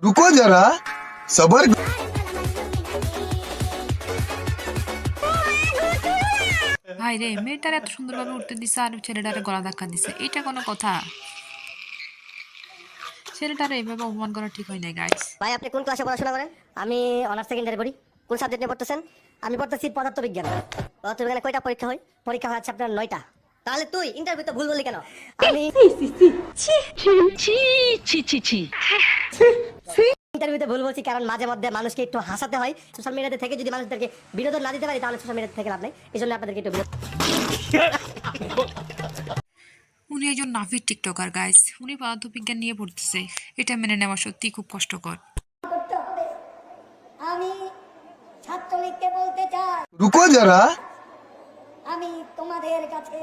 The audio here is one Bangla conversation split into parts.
रुको जरा सबर। ভাই রে, মেয়েটার এত সুন্দরভাবে উঠতে দিছে আর ছেলেটারে গলা ধাক্কা দিছে, এটা কোনো কথা? ছেলেটারে এইভাবে অপমান করা ঠিক হয় নাই গাইস। ভাই আপনি কোন ক্লাসে পড়াশোনা করেন? আমি অনার্স সেকেন্ডারি পড়ি। কোন সাবজেক্ট নিয়ে পড়তেছেন? আমি পড়তেছি পদার্থবিজ্ঞান। পদার্থবিজ্ঞানে কয়টা পরীক্ষা হয়? পরীক্ষা হচ্ছে আপনার 9টা। তাহলে তুই ইন্টারভিউতে ভুল বললি কেন? আমি ইন্টারভিউতে ভুল বলছি কারণ মাঝে মধ্যে মানুষকে একটু হাসাতে হয়। সোশ্যাল মিডিয়াতে থেকে যদি মানুষদেরকে বিনোদন না দিতে পারি তাহলে সোশ্যাল মিডিয়া থেকে লাভ নেই। এই জন্য আপনাদেরকে একটু উনি একজন নাফির টিকটকার গাইস, উনি পদার্থবিজ্ঞান নিয়ে পড়তেছে, এটা মেনে নেওয়া সত্যি খুব কষ্টকর। করতে হবে। আমি ছাত্রলীগকে বলতে চাই, रुको जरा আমি তোমাদের কাছে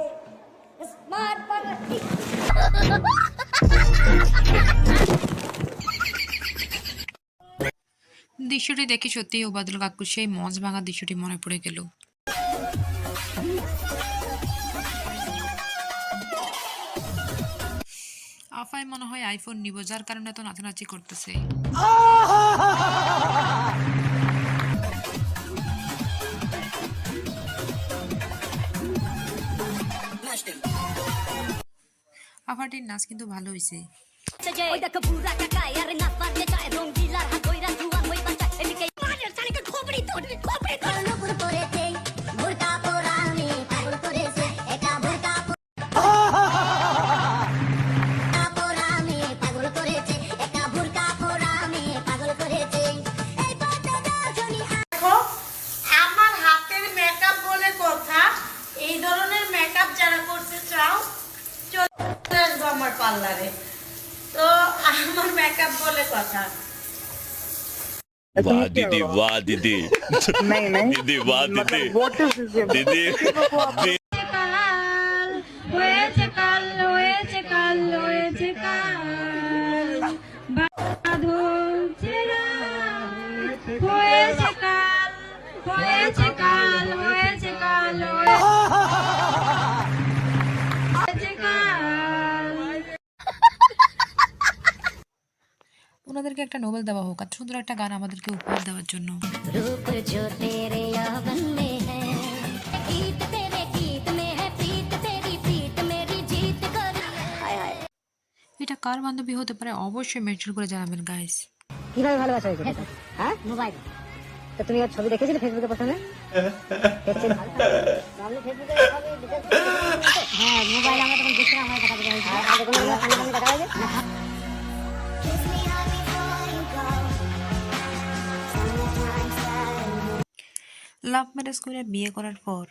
স্মার্ট বাংলাদেশ দৃশ্যটি দেখে সত্যি ওবায়দুল কাকুর সেই মঞ্চ ভাঙা দৃশ্যটি মনে পড়ে গেল। আফাই মনে হয় আইফোন নিব, যার কারণে এত নাচানাচি করতেছে। আফাটির নাচ কিন্তু ভালো হয়েছে। আমার হাতের মেকআপ বলে কথা, এই ধরনের মেকআপ যারা করতে চাও চলে আসবো আমার পার্লারে। তো আমার মেকআপ বলে কথা। वाह दीदी वाह दीदी नहीं नहीं दीदी वाह दीदी व्हाट इज दिस दीदी হয়েছে কাল হয়েছে কাল হয়েছে কাল বাঁধন ছেঁড়া হয়েছে কাল হয়েছে কাল হয়েছে কাল হয়েছে কাল। ওনাদেরকে একটা নোবেল দেওয়া হোক, এত সুন্দর একটা গান আমাদেরকে উপহার দেওয়ার জন্য। रूप जो तेरे यौवन में है, गीत तेरे गीत में है, प्रीत तेरी प्रीत मेरी जीत कर। हाय हाय এটা কার বান্ধবী হতে পারে অবশ্যই মেনশন করে জানাবেন গাইস। কিভাবে ভালোবাসা হয়েছে এটা? হ্যাঁ মোবাইল। তো তুমি ওর ছবি দেখেছিলে ফেসবুকে প্রথমে? হ্যাঁ মোবাইল আমরা তখন দেখছিলাম, আমার কথা বলে আগে কোনো সামনে দেখা হয়েছে। লাভ ম্যারেজ করে বিয়ে করার পর